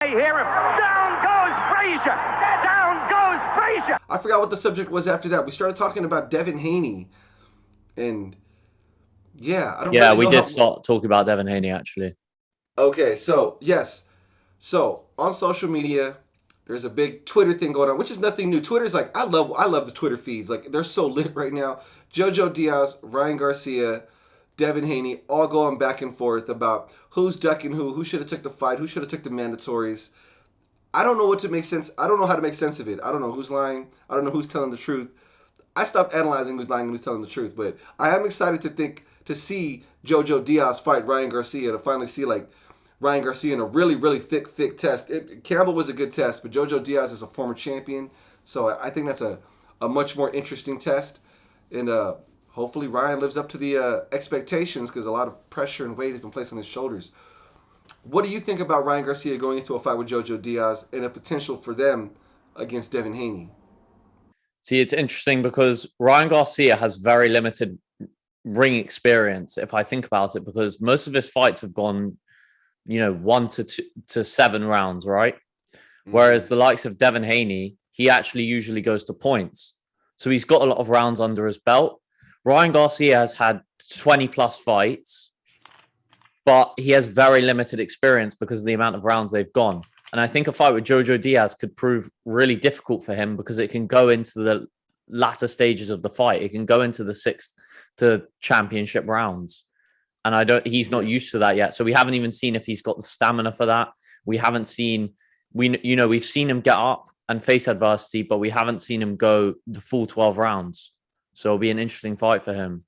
they hear him. Down goes Frazier. Down goes Frazier. I forgot what the subject was after that. We started talking about Devin Haney, and yeah, I don't. Yeah, really we know did how... start talking about Devin Haney actually. Okay, so yes, so on social media, there's a big Twitter thing going on, which is nothing new. Twitter's like I love the Twitter feeds. Like they're so lit right now. Jojo Diaz, Ryan Garcia, Devin Haney, all going back and forth about who's ducking who should have took the fight, who should have took the mandatories. I don't know what to make sense. I don't know how to make sense of it. I don't know who's lying. I don't know who's telling the truth. I stopped analyzing who's lying and who's telling the truth, but I am excited to see Jojo Diaz fight Ryan Garcia, to finally see like Ryan Garcia in a really, really thick test. Campbell was a good test, but Jojo Diaz is a former champion, so I think that's a much more interesting test. And hopefully Ryan lives up to the expectations, because a lot of pressure and weight has been placed on his shoulders. What do you think about Ryan Garcia going into a fight with Jojo Diaz and a potential for them against Devin Haney? See, it's interesting because Ryan Garcia has very limited ring experience, if I think about it, because most of his fights have gone, 1 to 7 rounds, right? Mm-hmm. Whereas the likes of Devin Haney, he actually usually goes to points. So he's got a lot of rounds under his belt. Ryan Garcia has had 20 plus fights, but he has very limited experience because of the amount of rounds they've gone. And I think a fight with Jojo Diaz could prove really difficult for him because it can go into the latter stages of the fight. It can go into the 6th to championship rounds. And he's not used to that yet. So we haven't even seen if he's got the stamina for that. We haven't seen, we've seen him get up and face adversity, but we haven't seen him go the full 12 rounds. So it'll be an interesting fight for him.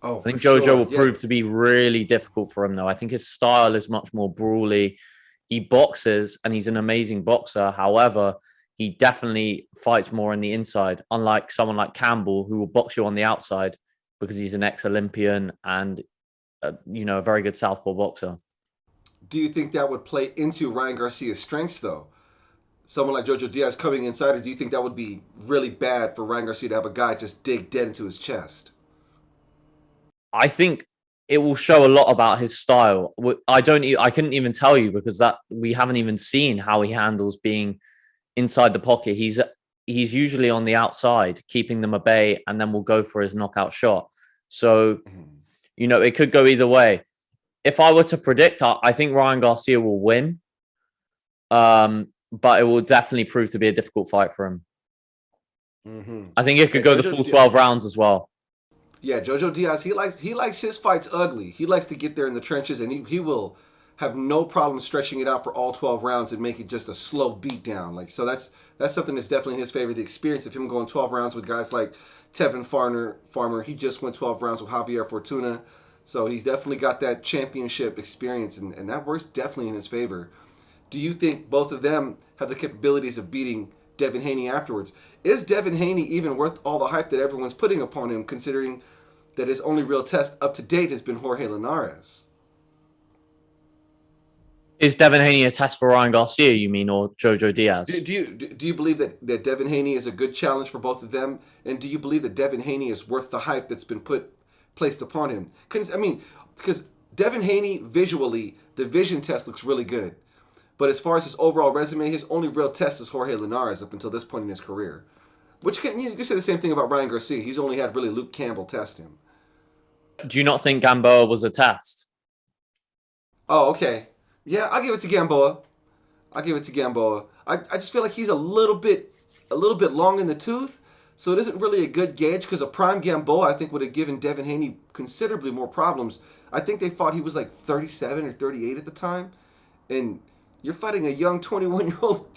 Oh, I think Jojo will prove to be really difficult for him, though. I think his style is much more brawly. He boxes, and he's an amazing boxer. However, he definitely fights more on the inside, unlike someone like Campbell, who will box you on the outside because he's an ex-Olympian and, a very good southpaw boxer. Do you think that would play into Ryan Garcia's strengths, though? Someone like Jojo Diaz coming inside, or do you think that would be really bad for Ryan Garcia to have a guy just dig dead into his chest? I think it will show a lot about his style. I couldn't even tell you because that we haven't even seen how he handles being inside the pocket. He's usually on the outside, keeping them at bay, and then will go for his knockout shot. So, it could go either way. If I were to predict, I think Ryan Garcia will win. But it will definitely prove to be a difficult fight for him. Mm-hmm. I think it could go the full 12 rounds as well. Yeah, Jojo Diaz, he likes his fights ugly. He likes to get there in the trenches, and he will have no problem stretching it out for all 12 rounds and make it just a slow beat down. So that's something that's definitely in his favor. The experience of him going 12 rounds with guys like Tevin Farmer. He just went 12 rounds with Javier Fortuna. So he's definitely got that championship experience, and that works definitely in his favor. Do you think both of them have the capabilities of beating Devin Haney afterwards? Is Devin Haney even worth all the hype that everyone's putting upon him, considering that his only real test up to date has been Jorge Linares? Is Devin Haney a test for Ryan Garcia, you mean, or Jojo Diaz? Do you believe that Devin Haney is a good challenge for both of them? And do you believe that Devin Haney is worth the hype that's been placed upon him? Because Devin Haney, visually, the vision test looks really good. But as far as his overall resume, his only real test is Jorge Linares up until this point in his career. Which you can say the same thing about Ryan Garcia. He's only had really Luke Campbell test him. Do you not think Gamboa was a test? Oh, okay. Yeah, I'll give it to Gamboa. I just feel like he's a little bit long in the tooth, so it isn't really a good gauge, because a prime Gamboa, I think, would have given Devin Haney considerably more problems. I think they thought he was like 37 or 38 at the time, and you're fighting a young 21-year-old.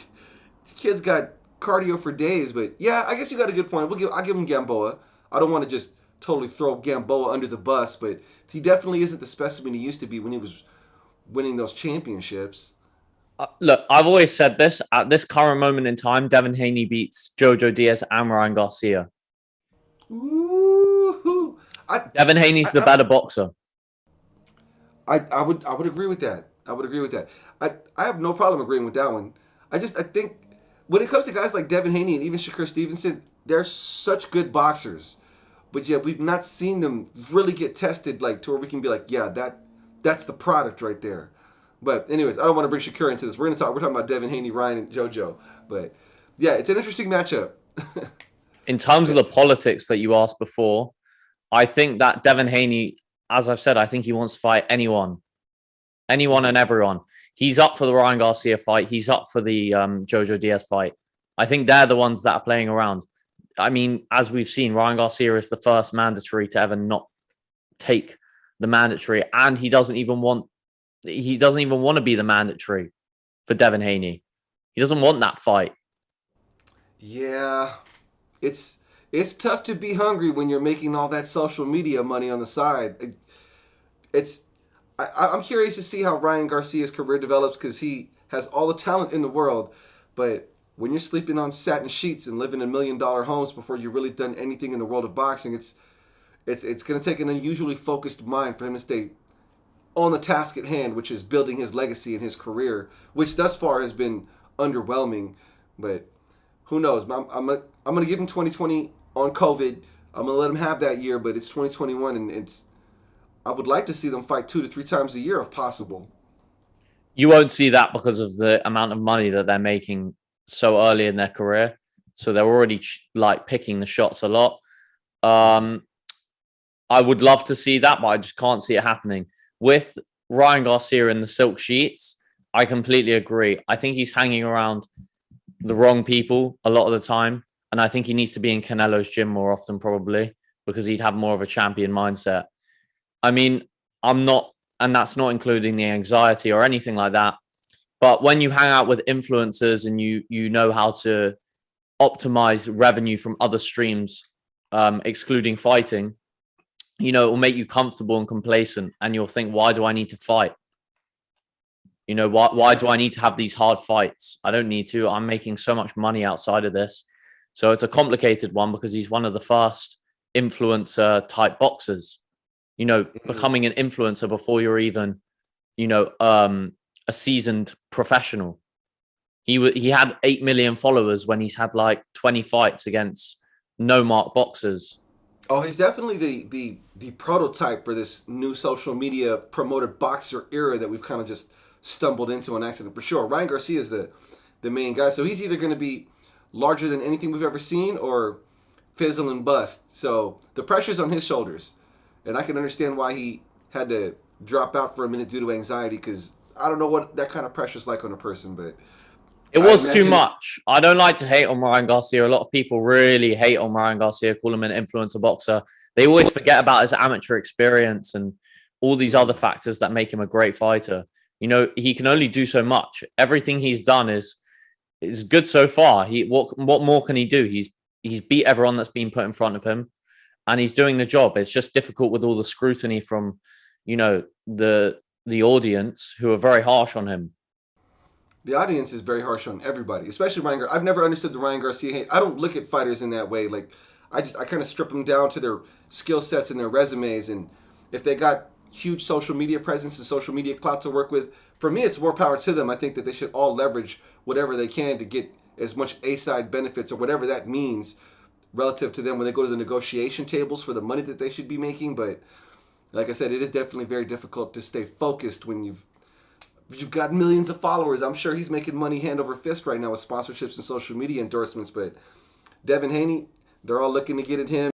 The kid's got cardio for days, but yeah, I guess you got a good point. I'll give him Gamboa. I don't want to just totally throw Gamboa under the bus, but he definitely isn't the specimen he used to be when he was winning those championships. Look, I've always said this. At this current moment in time, Devin Haney beats Jojo Diaz and Ryan Garcia. Woo-hoo. Devin Haney's the better boxer. I would agree with that. I have no problem agreeing with that one. I think when it comes to guys like Devin Haney and even Shakur Stevenson, they're such good boxers. But yeah, we've not seen them really get tested to where we can be like, yeah, that's the product right there. But anyways, I don't want to bring Shakur into this. We're talking about Devin Haney, Ryan, and JoJo. But yeah, it's an interesting matchup. In terms of the politics that you asked before, I think that Devin Haney, as I've said, I think he wants to fight anyone and everyone. He's up for the Ryan Garcia fight. He's up for the Jojo Diaz fight. I think they're the ones that are playing around. I mean, as we've seen, Ryan Garcia is the first mandatory to ever not take the mandatory, and he doesn't even want to be the mandatory for Devin Haney. He doesn't want that fight. Yeah, it's tough to be hungry when you're making all that social media money on the side. I'm curious to see how Ryan Garcia's career develops because he has all the talent in the world, but when you're sleeping on satin sheets and living in $1 million homes before you've really done anything in the world of boxing, it's going to take an unusually focused mind for him to stay on the task at hand, which is building his legacy and his career, which thus far has been underwhelming. But who knows? I'm going to give him 2020 on COVID. I'm going to let him have that year, but it's 2021, and I would like to see them fight 2 to 3 times a year if possible. You won't see that because of the amount of money that they're making so early in their career. So they're already picking the shots a lot. I would love to see that, but I just can't see it happening. With Ryan Garcia in the silk sheets, I completely agree. I think he's hanging around the wrong people a lot of the time. And I think he needs to be in Canelo's gym more often, probably, because he'd have more of a champion mindset. I mean, and that's not including the anxiety or anything like that. But when you hang out with influencers and you know how to optimize revenue from other streams, excluding fighting, it will make you comfortable and complacent, and you'll think, why do I need to fight? Why do I need to have these hard fights? I don't need to. I'm making so much money outside of this. So it's a complicated one because he's one of the first influencer type boxers. Becoming an influencer before you're even, a seasoned professional. He had 8 million followers when he's had 20 fights against no mark boxers. Oh, he's definitely the prototype for this new social media promoted boxer era that we've kind of just stumbled into on accident for sure. Ryan Garcia is the main guy, so he's either going to be larger than anything we've ever seen or fizzle and bust. So the pressure's on his shoulders, and I can understand why he had to drop out for a minute due to anxiety, because I don't know what that kind of pressure's like on a person, but it was too much. I don't like to hate on Ryan Garcia. A lot of people really hate on Ryan Garcia, call him an influencer boxer. They always forget about his amateur experience and all these other factors that make him a great fighter. He can only do so much. Everything he's done is good so far. What more can he do? He's beat everyone that's been put in front of him, and he's doing the job. It's just difficult with all the scrutiny from, the audience, who are very harsh on him. The audience is very harsh on everybody, especially Ryan Garcia. I've never understood the Ryan Garcia hate. I don't look at fighters in that way. I kind of strip them down to their skill sets and their resumes, and if they got huge social media presence and social media clout to work with, for me, it's more power to them. I think that they should all leverage whatever they can to get as much A-side benefits or whatever that means relative to them when they go to the negotiation tables for the money that they should be making. But like I said, it is definitely very difficult to stay focused when you've got millions of followers. I'm sure he's making money hand over fist right now with sponsorships and social media endorsements. But Devin Haney, they're all looking to get at him.